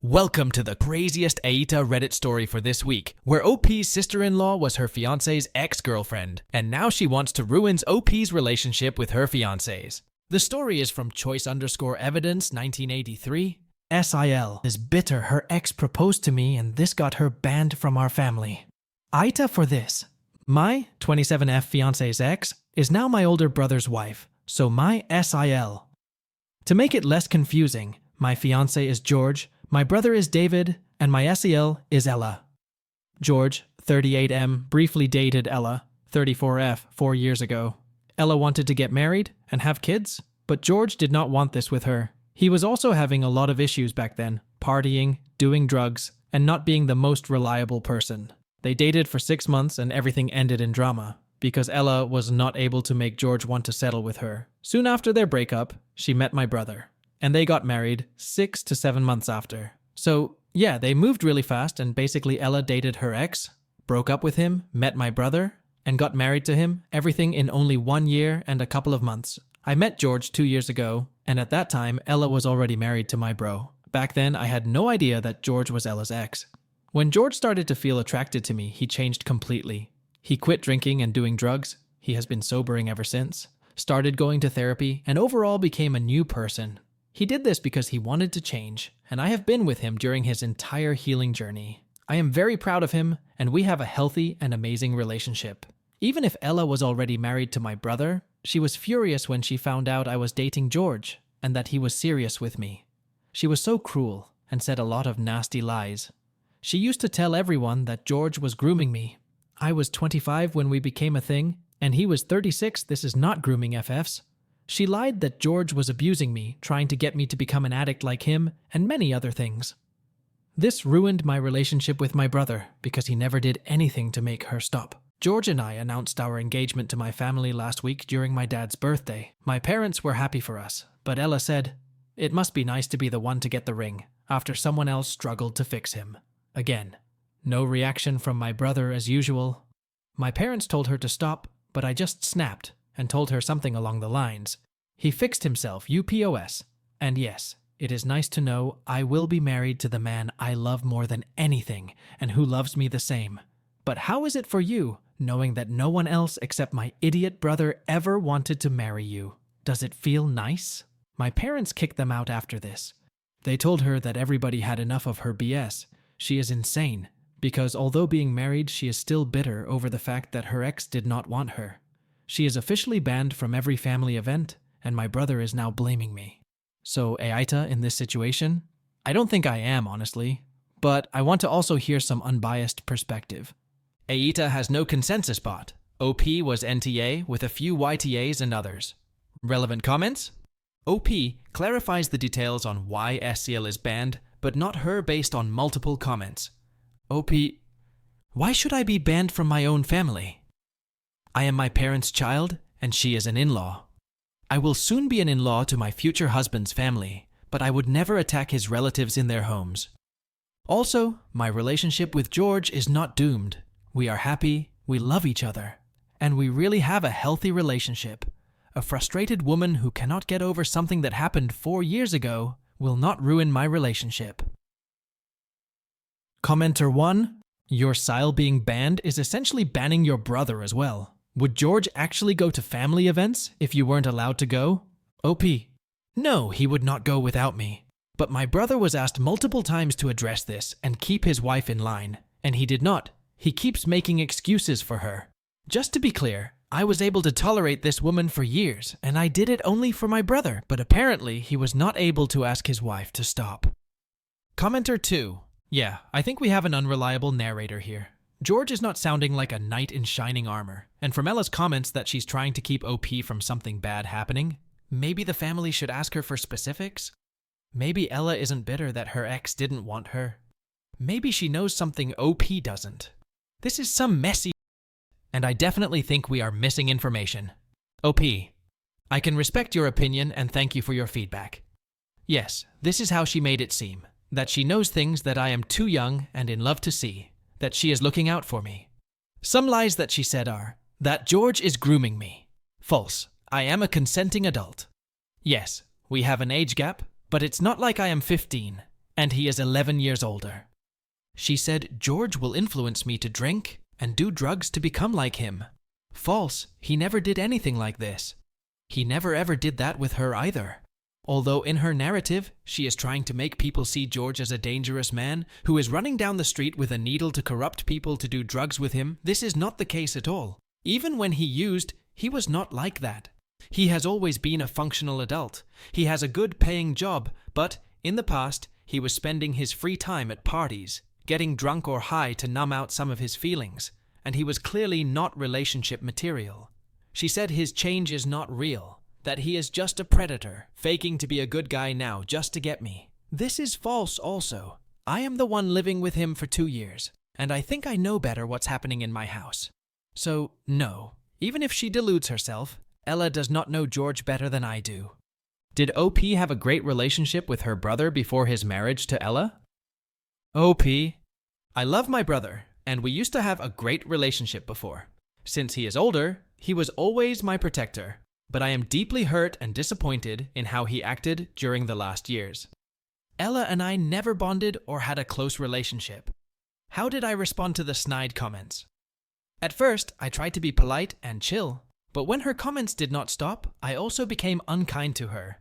Welcome to the craziest AITA Reddit story for this week, where OP's sister-in-law was her fiancé's ex-girlfriend, and now she wants to ruin OP's relationship with her fiancés. The story is from Choice_Evidence 1983. SIL is bitter her ex proposed to me and this got her banned from our family. AITA for this. My 27F fiancé's ex is now my older brother's wife, so my SIL. To make it less confusing, my fiancé is George, my brother is David, and my SEL is Ella. George, 38M, briefly dated Ella, 34F, 4 years ago. Ella wanted to get married and have kids, but George did not want this with her. He was also having a lot of issues back then, partying, doing drugs, and not being the most reliable person. They dated for 6 months and everything ended in drama, because Ella was not able to make George want to settle with her. Soon after their breakup, she met my brother. And they got married 6 to 7 months after. So, yeah, they moved really fast and basically Ella dated her ex, broke up with him, met my brother, and got married to him, everything in only 1 year and a couple of months. I met George 2 years ago, and at that time, Ella was already married to my bro. Back then, I had no idea that George was Ella's ex. When George started to feel attracted to me, he changed completely. He quit drinking and doing drugs. He has been sobering ever since. Started going to therapy, and overall became a new person. He did this because he wanted to change, and I have been with him during his entire healing journey. I am very proud of him, and we have a healthy and amazing relationship. Even if Ella was already married to my brother, she was furious when she found out I was dating George, and that he was serious with me. She was so cruel, and said a lot of nasty lies. She used to tell everyone that George was grooming me. I was 25 when we became a thing, and he was 36. This is not grooming FFs. She lied that George was abusing me, trying to get me to become an addict like him, and many other things. This ruined my relationship with my brother because he never did anything to make her stop. George and I announced our engagement to my family last week during my dad's birthday. My parents were happy for us, but Ella said, "It must be nice to be the one to get the ring, after someone else struggled to fix him." Again, no reaction from my brother as usual. My parents told her to stop, but I just snapped and told her something along the lines, "He fixed himself, UPOS. And yes, it is nice to know I will be married to the man I love more than anything and who loves me the same. But how is it for you, knowing that no one else except my idiot brother ever wanted to marry you? Does it feel nice?" My parents kicked them out after this. They told her that everybody had enough of her BS. She is insane, because although being married, she is still bitter over the fact that her ex did not want her. She is officially banned from every family event, and my brother is now blaming me. So AITA in this situation? I don't think I am, honestly, but I want to also hear some unbiased perspective. AITA has no consensus bot. OP was NTA with a few YTAs and others. Relevant comments? OP clarifies the details on why SCL is banned, but not her based on multiple comments. OP, why should I be banned from my own family? I am my parents' child, and she is an in-law. I will soon be an in-law to my future husband's family, but I would never attack his relatives in their homes. Also, my relationship with George is not doomed. We are happy, we love each other, and we really have a healthy relationship. A frustrated woman who cannot get over something that happened 4 years ago will not ruin my relationship. Commenter 1. Your SIL being banned is essentially banning your brother as well. Would George actually go to family events if you weren't allowed to go? OP. No, he would not go without me. But my brother was asked multiple times to address this and keep his wife in line, and he did not. He keeps making excuses for her. Just to be clear, I was able to tolerate this woman for years, and I did it only for my brother, but apparently he was not able to ask his wife to stop. Commenter 2. Yeah, I think we have an unreliable narrator here. George is not sounding like a knight in shining armor, and from Ella's comments that she's trying to keep OP from something bad happening, maybe the family should ask her for specifics? Maybe Ella isn't bitter that her ex didn't want her. Maybe she knows something OP doesn't. This is some messy, and I definitely think we are missing information. OP, I can respect your opinion and thank you for your feedback. Yes, this is how she made it seem, that she knows things that I am too young and in love to see. That she is looking out for me. Some lies that she said are, that George is grooming me. False. I am a consenting adult. Yes, we have an age gap, but it's not like I am 15. and he is 11 years older. She said George will influence me to drink and do drugs to become like him. False, he never did anything like this. He never ever did that with her either. Although in her narrative, she is trying to make people see George as a dangerous man who is running down the street with a needle to corrupt people to do drugs with him, this is not the case at all. Even when he used, he was not like that. He has always been a functional adult. He has a good paying job, but in the past, he was spending his free time at parties, getting drunk or high to numb out some of his feelings, and he was clearly not relationship material. She said his change is not real, that he is just a predator, faking to be a good guy now just to get me. This is false also. I am the one living with him for 2 years, and I think I know better what's happening in my house. So, no. Even if she deludes herself, Ella does not know George better than I do. Did OP have a great relationship with her brother before his marriage to Ella? OP, I love my brother, and we used to have a great relationship before. Since he is older, he was always my protector, but I am deeply hurt and disappointed in how he acted during the last years. Ella and I never bonded or had a close relationship. How did I respond to the snide comments? At first, I tried to be polite and chill, but when her comments did not stop, I also became unkind to her.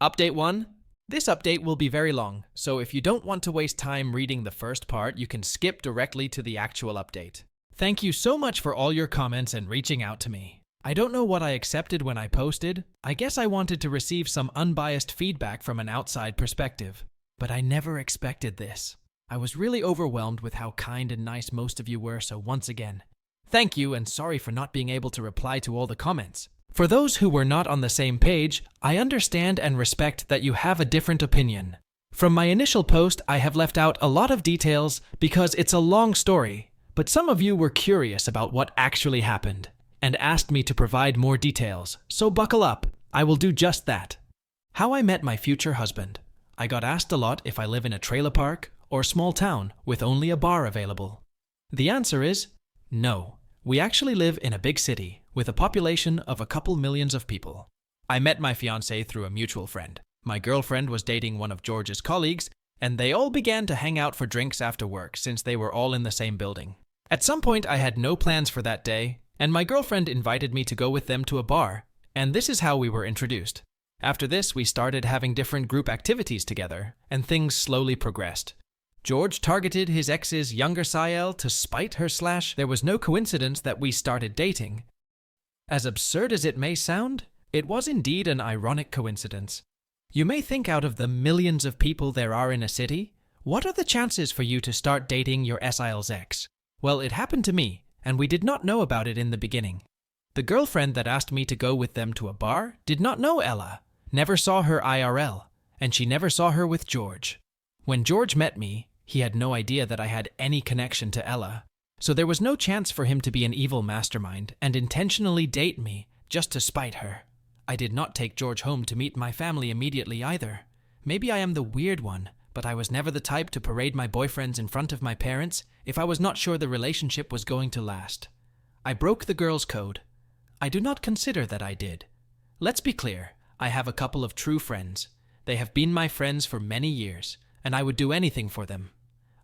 Update 1. This update will be very long, so if you don't want to waste time reading the first part, you can skip directly to the actual update. Thank you so much for all your comments and reaching out to me. I don't know what I accepted when I posted. I guess I wanted to receive some unbiased feedback from an outside perspective. But I never expected this. I was really overwhelmed with how kind and nice most of you were, so once again, thank you and sorry for not being able to reply to all the comments. For those who were not on the same page, I understand and respect that you have a different opinion. From my initial post, I have left out a lot of details because it's a long story, but some of you were curious about what actually happened and asked me to provide more details, so buckle up, I will do just that. How I met my future husband. I got asked a lot if I live in a trailer park or small town with only a bar available. The answer is no. We actually live in a big city with a population of a couple millions of people. I met my fiancé through a mutual friend. My girlfriend was dating one of George's colleagues, and they all began to hang out for drinks after work since they were all in the same building. At some point, I had no plans for that day, and my girlfriend invited me to go with them to a bar, and this is how we were introduced. After this, we started having different group activities together, and things slowly progressed. George targeted his ex's younger Sael to spite her / there was no coincidence that we started dating. As absurd as it may sound, it was indeed an ironic coincidence. You may think out of the millions of people there are in a city, what are the chances for you to start dating your Sael's ex? Well, it happened to me, and we did not know about it in the beginning. The girlfriend that asked me to go with them to a bar did not know Ella, never saw her IRL, and she never saw her with George. When George met me, he had no idea that I had any connection to Ella, so there was no chance for him to be an evil mastermind and intentionally date me just to spite her. I did not take George home to meet my family immediately either. Maybe I am the weird one, but I was never the type to parade my boyfriends in front of my parents if I was not sure the relationship was going to last. I broke the girls' code. I do not consider that I did. Let's be clear, I have a couple of true friends. They have been my friends for many years, and I would do anything for them.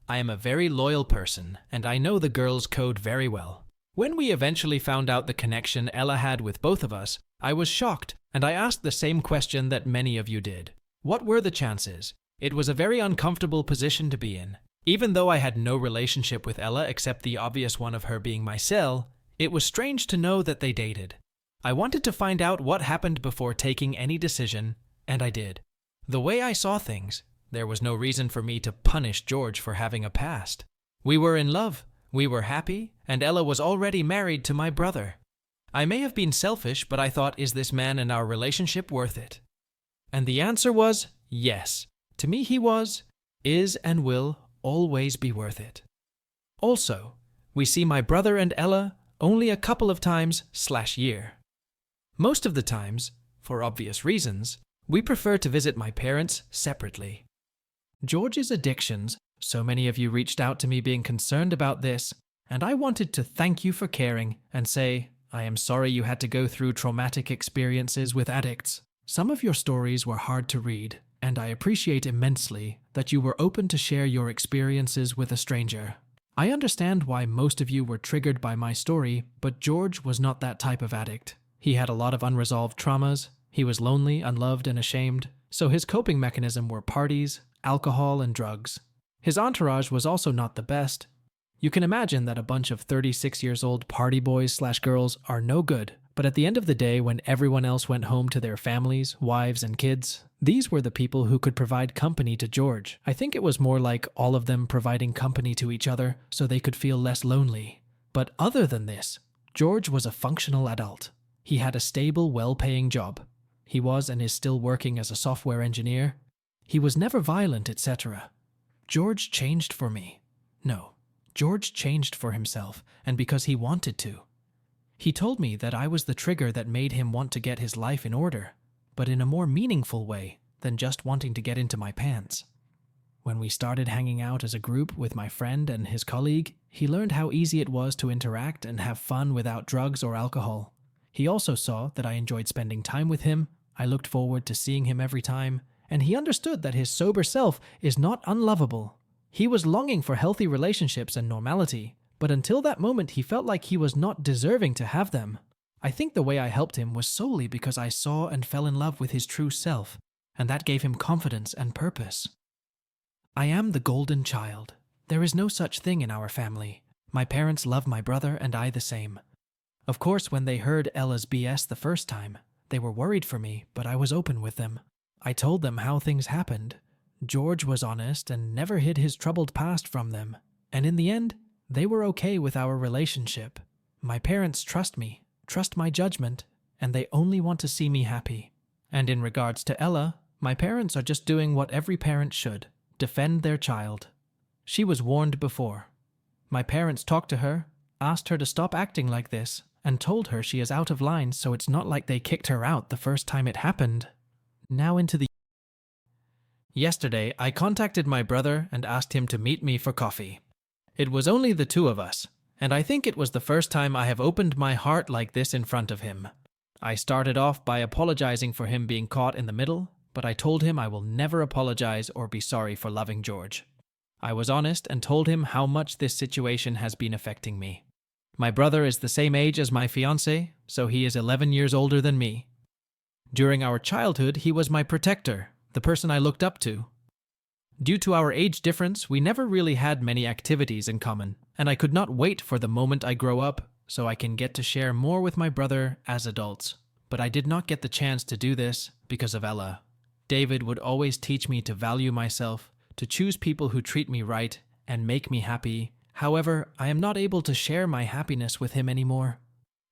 I am a very loyal person, and I know the girls' code very well. When we eventually found out the connection Ella had with both of us, I was shocked, and I asked the same question that many of you did. What were the chances? It was a very uncomfortable position to be in. Even though I had no relationship with Ella except the obvious one of her being my cell, it was strange to know that they dated. I wanted to find out what happened before taking any decision, and I did. The way I saw things, there was no reason for me to punish George for having a past. We were in love, we were happy, and Ella was already married to my brother. I may have been selfish, but I thought, is this man and our relationship worth it? And the answer was yes. To me he was, is, and will always be worth it. Also, we see my brother and Ella only a couple of times / year. Most of the times, for obvious reasons, we prefer to visit my parents separately. George's addictions, so many of you reached out to me being concerned about this, and I wanted to thank you for caring and say, I am sorry you had to go through traumatic experiences with addicts. Some of your stories were hard to read, and I appreciate immensely that you were open to share your experiences with a stranger. I understand why most of you were triggered by my story, but George was not that type of addict. He had a lot of unresolved traumas, he was lonely, unloved, and ashamed, so his coping mechanism were parties, alcohol, and drugs. His entourage was also not the best. You can imagine that a bunch of 36-years-old party boys/girls are no good, but at the end of the day, when everyone else went home to their families, wives, and kids, these were the people who could provide company to George. I think it was more like all of them providing company to each other so they could feel less lonely. But other than this, George was a functional adult. He had a stable, well-paying job. He was and is still working as a software engineer. He was never violent, etc. George changed for me. No, George changed for himself, and because he wanted to. He told me that I was the trigger that made him want to get his life in order, but in a more meaningful way than just wanting to get into my pants. When we started hanging out as a group with my friend and his colleague, he learned how easy it was to interact and have fun without drugs or alcohol. He also saw that I enjoyed spending time with him, I looked forward to seeing him every time, and he understood that his sober self is not unlovable. He was longing for healthy relationships and normality, but until that moment he felt like he was not deserving to have them. I think the way I helped him was solely because I saw and fell in love with his true self, and that gave him confidence and purpose. I am the golden child. There is no such thing in our family. My parents love my brother and I the same. Of course, when they heard Ella's BS the first time, they were worried for me, but I was open with them. I told them how things happened. George was honest and never hid his troubled past from them, and in the end, they were okay with our relationship. My parents trust me, trust my judgment, and they only want to see me happy. And in regards to Ella, my parents are just doing what every parent should, defend their child. She was warned before. My parents talked to her, asked her to stop acting like this, and told her she is out of line, so it's not like they kicked her out the first time it happened. Now into the... Yesterday, I contacted my brother and asked him to meet me for coffee. It was only the two of us, and I think it was the first time I have opened my heart like this in front of him. I started off by apologizing for him being caught in the middle, but I told him I will never apologize or be sorry for loving George. I was honest and told him how much this situation has been affecting me. My brother is the same age as my fiancé, so he is 11 years older than me. During our childhood, he was my protector, the person I looked up to. Due to our age difference, we never really had many activities in common, and I could not wait for the moment I grow up so I can get to share more with my brother as adults. But I did not get the chance to do this because of Ella. David would always teach me to value myself, to choose people who treat me right and make me happy. However, I am not able to share my happiness with him anymore.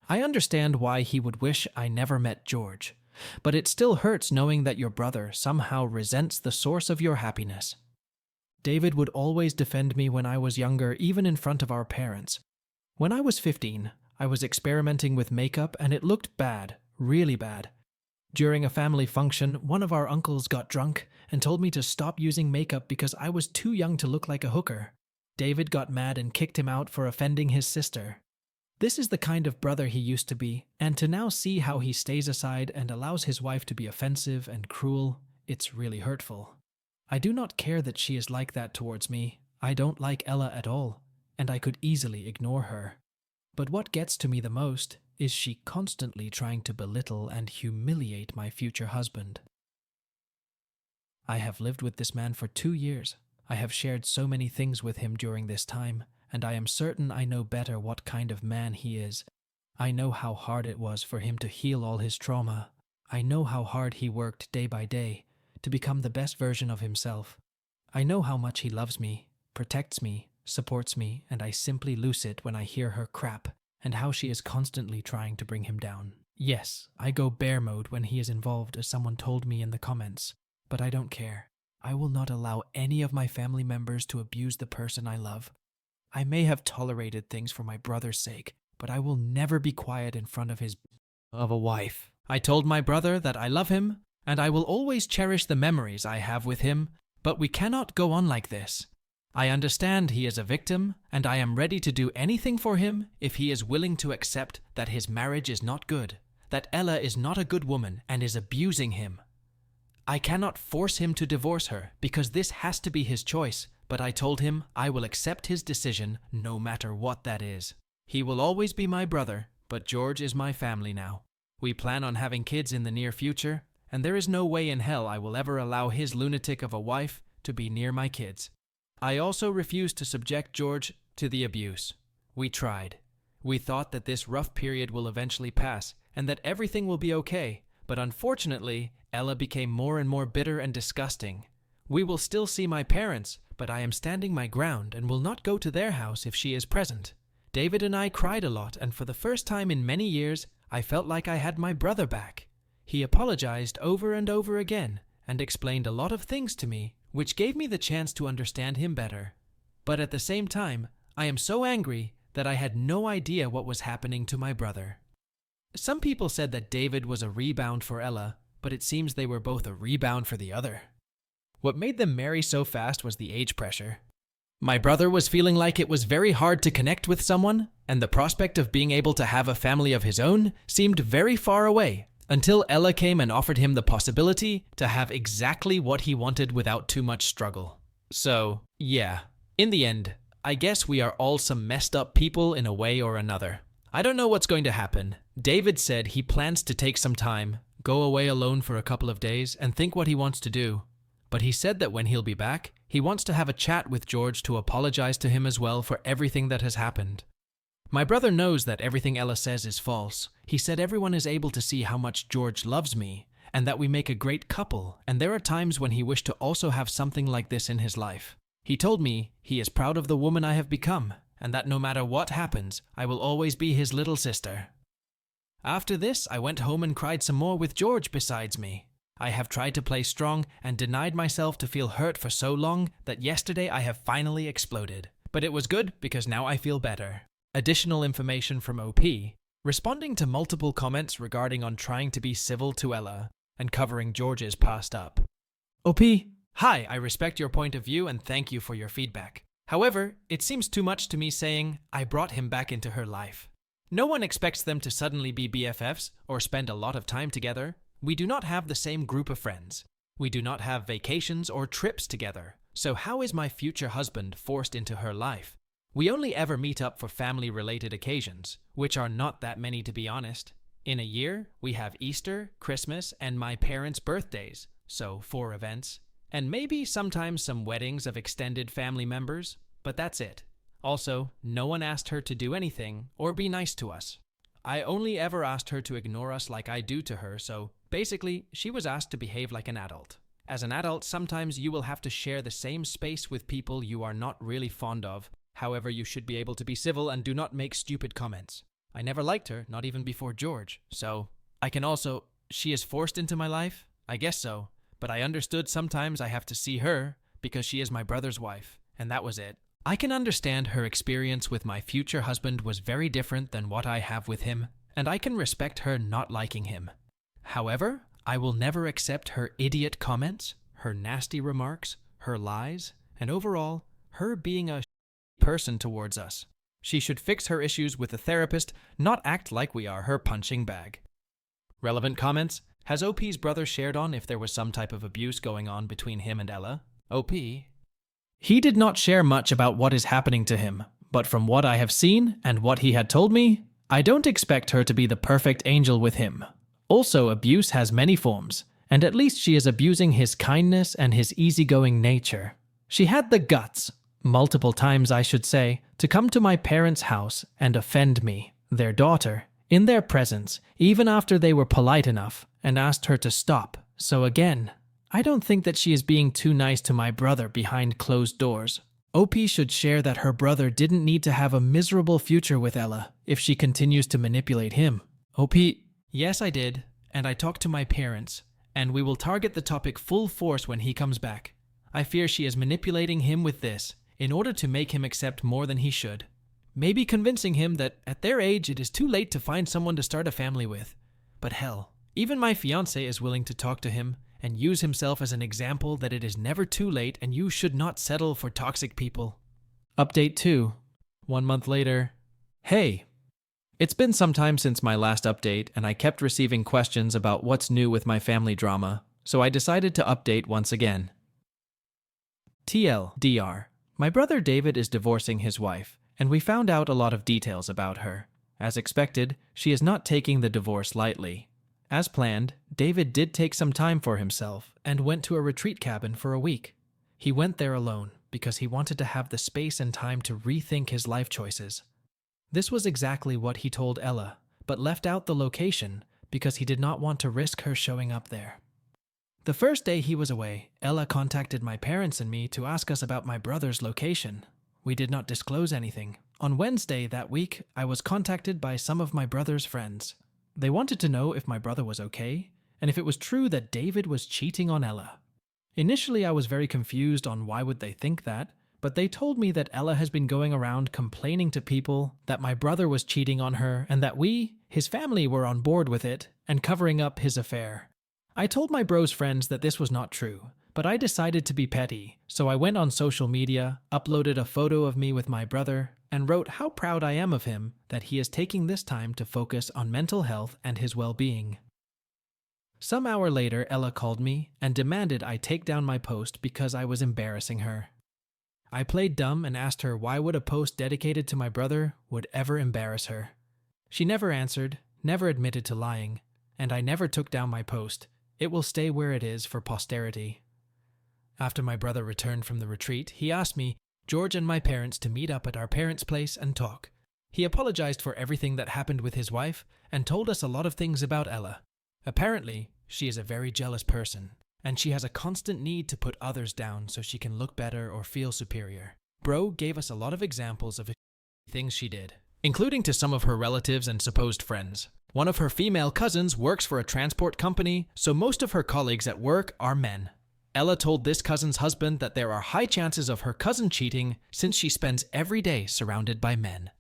I understand why he would wish I never met George, but it still hurts knowing that your brother somehow resents the source of your happiness. David would always defend me when I was younger, even in front of our parents. When I was 15, I was experimenting with makeup and it looked bad, really bad. During a family function, one of our uncles got drunk and told me to stop using makeup because I was too young to look like a hooker. David got mad and kicked him out for offending his sister. This is the kind of brother he used to be, and to now see how he stays aside and allows his wife to be offensive and cruel, it's really hurtful. I do not care that she is like that towards me. I don't like Ella at all, and I could easily ignore her. But what gets to me the most is she constantly trying to belittle and humiliate my future husband. I have lived with this man for 2 years. I have shared so many things with him during this time, and I am certain I know better what kind of man he is. I know how hard it was for him to heal all his trauma. I know how hard he worked day by day to become the best version of himself. I know how much he loves me, protects me, supports me, and I simply lose it when I hear her crap and how she is constantly trying to bring him down. Yes, I go bear mode when he is involved, as someone told me in the comments, but I don't care. I will not allow any of my family members to abuse the person I love. I may have tolerated things for my brother's sake, but I will never be quiet in front of a wife. I told my brother that I love him, and I will always cherish the memories I have with him, but we cannot go on like this. I understand he is a victim, and I am ready to do anything for him if he is willing to accept that his marriage is not good, that Ella is not a good woman and is abusing him. I cannot force him to divorce her because this has to be his choice, but I told him I will accept his decision no matter what that is. He will always be my brother, but George is my family now. We plan on having kids in the near future, and there is no way in hell I will ever allow his lunatic of a wife to be near my kids. I also refuse to subject George to the abuse. We tried. We thought that this rough period will eventually pass and that everything will be okay, but unfortunately, Ella became more and more bitter and disgusting. We will still see my parents, but I am standing my ground and will not go to their house if she is present. David and I cried a lot, and for the first time in many years, I felt like I had my brother back. He apologized over and over again and explained a lot of things to me, which gave me the chance to understand him better. But at the same time, I am so angry that I had no idea what was happening to my brother. Some people said that David was a rebound for Ella, but it seems they were both a rebound for the other. What made them marry so fast was the age pressure. My brother was feeling like it was very hard to connect with someone, and the prospect of being able to have a family of his own seemed very far away, until Ella came and offered him the possibility to have exactly what he wanted without too much struggle. So, yeah, in the end, I guess we are all some messed up people in a way or another. I don't know what's going to happen. David said he plans to take some time, go away alone for a couple of days, and think what he wants to do. But he said that when he'll be back, he wants to have a chat with George to apologize to him as well for everything that has happened. My brother knows that everything Ella says is false. He said everyone is able to see how much George loves me, and that we make a great couple, and there are times when he wished to also have something like this in his life. He told me he is proud of the woman I have become, and that no matter what happens, I will always be his little sister. After this, I went home and cried some more with George besides me. I have tried to play strong and denied myself to feel hurt for so long that yesterday I have finally exploded. But it was good because now I feel better. Additional information from OP, responding to multiple comments regarding on trying to be civil to Ella and covering George's past up. OP, hi, I respect your point of view and thank you for your feedback. However, it seems too much to me saying I brought him back into her life. No one expects them to suddenly be BFFs or spend a lot of time together. We do not have the same group of friends. We do not have vacations or trips together. So how is my future husband forced into her life? We only ever meet up for family-related occasions, which are not that many to be honest. In a year, we have Easter, Christmas, and my parents' birthdays, so 4 events. And maybe sometimes some weddings of extended family members, but that's it. Also, no one asked her to do anything or be nice to us. I only ever asked her to ignore us like I do to her, so basically, she was asked to behave like an adult. As an adult, sometimes you will have to share the same space with people you are not really fond of. However, you should be able to be civil and do not make stupid comments. I never liked her, not even before George, so I can also... She is forced into my life? I guess so, but I understood sometimes I have to see her because she is my brother's wife, and that was it. I can understand her experience with my future husband was very different than what I have with him, and I can respect her not liking him. However, I will never accept her idiot comments, her nasty remarks, her lies, and overall, her being a person towards us. She should fix her issues with a therapist, not act like we are her punching bag. Relevant comments? Has OP's brother shared on if there was some type of abuse going on between him and Ella? OP? He did not share much about what is happening to him, but from what I have seen and what he had told me, I don't expect her to be the perfect angel with him. Also, abuse has many forms, and at least she is abusing his kindness and his easygoing nature. She had the guts, multiple times I should say, to come to my parents' house and offend me, their daughter, in their presence, even after they were polite enough and asked her to stop. So again, I don't think that she is being too nice to my brother behind closed doors. OP should share that her brother didn't need to have a miserable future with Ella if she continues to manipulate him. OP, yes I did, and I talked to my parents, and we will target the topic full force when he comes back. I fear she is manipulating him with this, in order to make him accept more than he should. Maybe convincing him that at their age it is too late to find someone to start a family with. But hell, even my fiancé is willing to talk to him and use himself as an example that it is never too late and you should not settle for toxic people. Update 2. 1 month later. Hey. It's been some time since my last update and I kept receiving questions about what's new with my family drama. so I decided to update once again. TLDR. My brother David is divorcing his wife, and we found out a lot of details about her. As expected, she is not taking the divorce lightly. As planned, David did take some time for himself and went to a retreat cabin for a week. He went there alone because he wanted to have the space and time to rethink his life choices. This was exactly what he told Ella, but left out the location because he did not want to risk her showing up there. The first day he was away, Ella contacted my parents and me to ask us about my brother's location. We did not disclose anything. On Wednesday that week, I was contacted by some of my brother's friends. They wanted to know if my brother was okay, and if it was true that David was cheating on Ella. Initially, I was very confused on why would they think that, but they told me that Ella has been going around complaining to people that my brother was cheating on her and that we, his family, were on board with it and covering up his affair. I told my bro's friends that this was not true, but I decided to be petty, so I went on social media, uploaded a photo of me with my brother, and wrote how proud I am of him that he is taking this time to focus on mental health and his well-being. Some hour later, Ella called me and demanded I take down my post because I was embarrassing her. I played dumb and asked her why would a post dedicated to my brother would ever embarrass her. She never answered, never admitted to lying, and I never took down my post. It will stay where it is for posterity. After my brother returned from the retreat, he asked me, George and my parents to meet up at our parents' place and talk. He apologized for everything that happened with his wife and told us a lot of things about Ella. Apparently, she is a very jealous person, and she has a constant need to put others down so she can look better or feel superior. Bro gave us a lot of examples of things she did, including to some of her relatives and supposed friends. One of her female cousins works for a transport company, so most of her colleagues at work are men. Ella told this cousin's husband that there are high chances of her cousin cheating since she spends every day surrounded by men.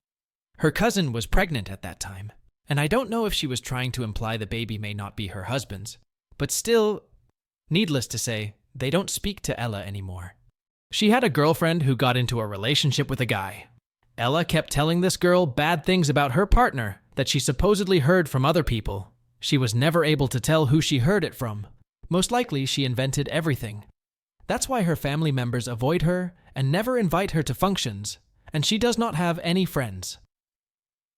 Her cousin was pregnant at that time, and I don't know if she was trying to imply the baby may not be her husband's, but still, needless to say, they don't speak to Ella anymore. She had a girlfriend who got into a relationship with a guy. Ella kept telling this girl bad things about her partner that she supposedly heard from other people. She was never able to tell who she heard it from. Most likely, she invented everything. That's why her family members avoid her and never invite her to functions, and she does not have any friends.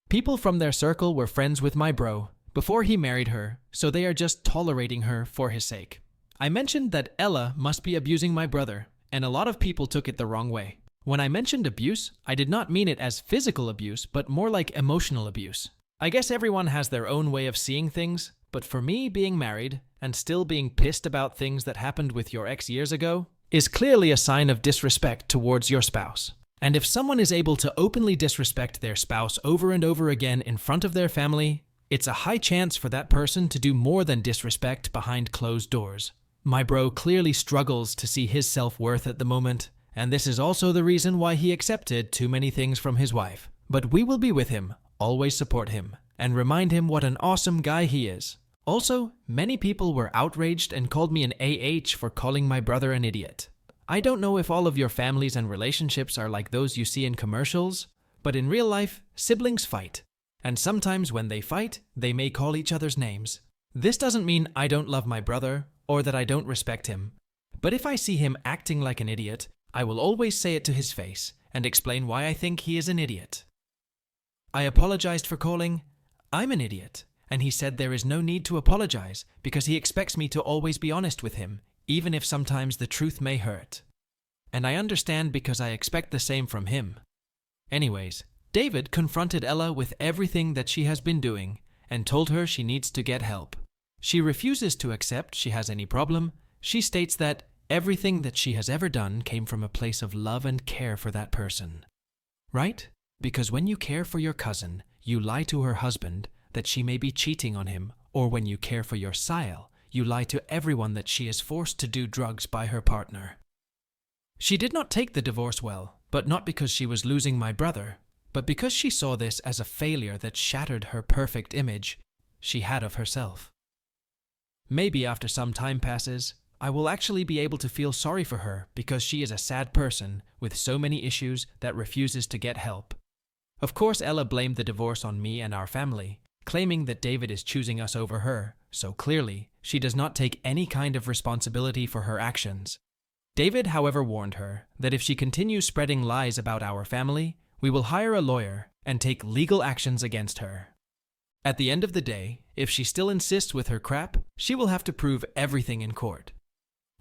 People from their circle were friends with my bro before he married her, so they are just tolerating her for his sake. I mentioned that Ella must be abusing my brother, and a lot of people took it the wrong way. When I mentioned abuse, I did not mean it as physical abuse, but more like emotional abuse. I guess everyone has their own way of seeing things, but for me, being married and still being pissed about things that happened with your ex years ago is clearly a sign of disrespect towards your spouse. And if someone is able to openly disrespect their spouse over and over again in front of their family, it's a high chance for that person to do more than disrespect behind closed doors. My bro clearly struggles to see his self-worth at the moment, and this is also the reason why he accepted too many things from his wife. But we will be with him, always support him, and remind him what an awesome guy he is. Also, many people were outraged and called me an AH for calling my brother an idiot. I don't know if all of your families and relationships are like those you see in commercials, but in real life, siblings fight. And sometimes when they fight, they may call each other's names. This doesn't mean I don't love my brother or that I don't respect him. But if I see him acting like an idiot, I will always say it to his face and explain why I think he is an idiot. I apologized for calling. I'm an idiot. And he said there is no need to apologize because he expects me to always be honest with him, even if sometimes the truth may hurt. And I understand because I expect the same from him. Anyways, David confronted Ella with everything that she has been doing and told her she needs to get help. She refuses to accept she has any problem. She states that everything that she has ever done came from a place of love and care for that person. Right? Because when you care for your cousin, you lie to her husband that she may be cheating on him, or when you care for your sile, you lie to everyone that she is forced to do drugs by her partner. She did not take the divorce well, but not because she was losing my brother, but because she saw this as a failure that shattered her perfect image she had of herself. Maybe after some time passes, I will actually be able to feel sorry for her because she is a sad person with so many issues that refuses to get help. Of course, Ella blamed the divorce on me and our family. claiming that David is choosing us over her, so clearly, she does not take any kind of responsibility for her actions. David, however, warned her that if she continues spreading lies about our family, we will hire a lawyer and take legal actions against her. At the end of the day, if she still insists with her crap, she will have to prove everything in court.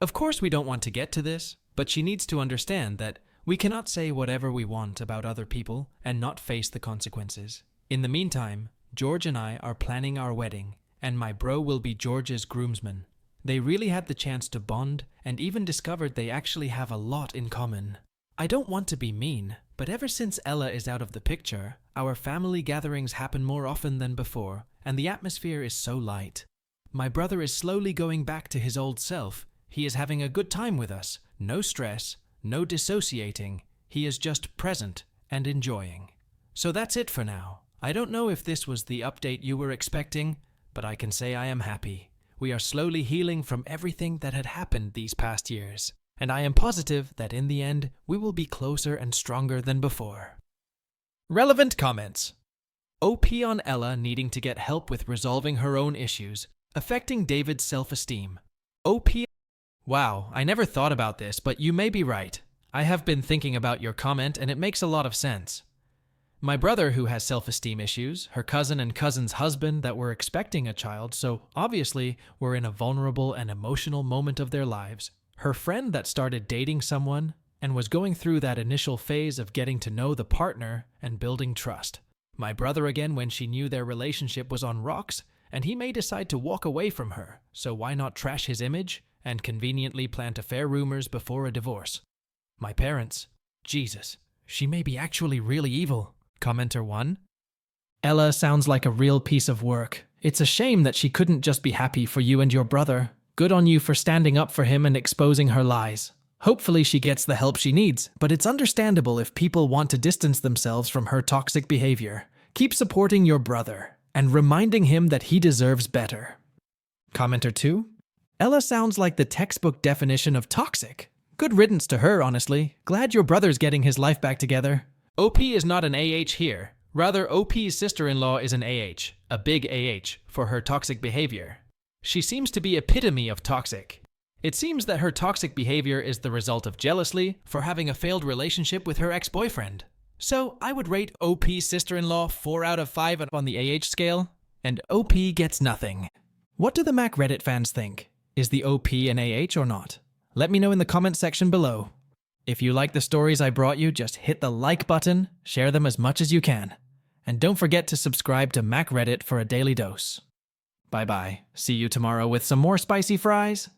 Of course, we don't want to get to this, but she needs to understand that we cannot say whatever we want about other people and not face the consequences. In the meantime, George and I are planning our wedding, and my bro will be George's groomsman. They really had the chance to bond and even discovered they actually have a lot in common. I don't want to be mean, but ever since Ella is out of the picture, our family gatherings happen more often than before, and the atmosphere is so light. My brother is slowly going back to his old self. He is having a good time with us. No stress, no dissociating. He is just present and enjoying. So that's it for now. I don't know if this was the update you were expecting, but I can say I am happy. We are slowly healing from everything that had happened these past years, and I am positive that in the end, we will be closer and stronger than before. Relevant comments. OP on Ella needing to get help with resolving her own issues, affecting David's self-esteem. OP. Wow, I never thought about this, but you may be right. I have been thinking about your comment and it makes a lot of sense. My brother who has self-esteem issues, her cousin and cousin's husband that were expecting a child, so obviously were in a vulnerable and emotional moment of their lives. Her friend that started dating someone and was going through that initial phase of getting to know the partner and building trust. My brother again when she knew their relationship was on rocks and he may decide to walk away from her, so why not trash his image and conveniently plant affair rumors before a divorce? My parents. Jesus, she may be actually really evil. Commenter 1. Ella sounds like a real piece of work. It's a shame that she couldn't just be happy for you and your brother. Good on you for standing up for him and exposing her lies. Hopefully she gets the help she needs, but it's understandable if people want to distance themselves from her toxic behavior. Keep supporting your brother and reminding him that he deserves better. Commenter 2. Ella sounds like the textbook definition of toxic. Good riddance to her, honestly. Glad your brother's getting his life back together. OP is not an AH here. Rather, OP's sister-in-law is an AH, a big AH, for her toxic behavior. She seems to be epitome of toxic. It seems that her toxic behavior is the result of jealousy for having a failed relationship with her ex-boyfriend. So I would rate OP's sister-in-law 4 out of 5 on the AH scale, and OP gets nothing. What do the Mac Reddit fans think? Is the OP an AH or not? Let me know in the comment section below. If you like the stories I brought you, just hit the like button, share them as much as you can. And don't forget to subscribe to Mac Reddit for a daily dose. Bye bye. See you tomorrow with some more spicy fries.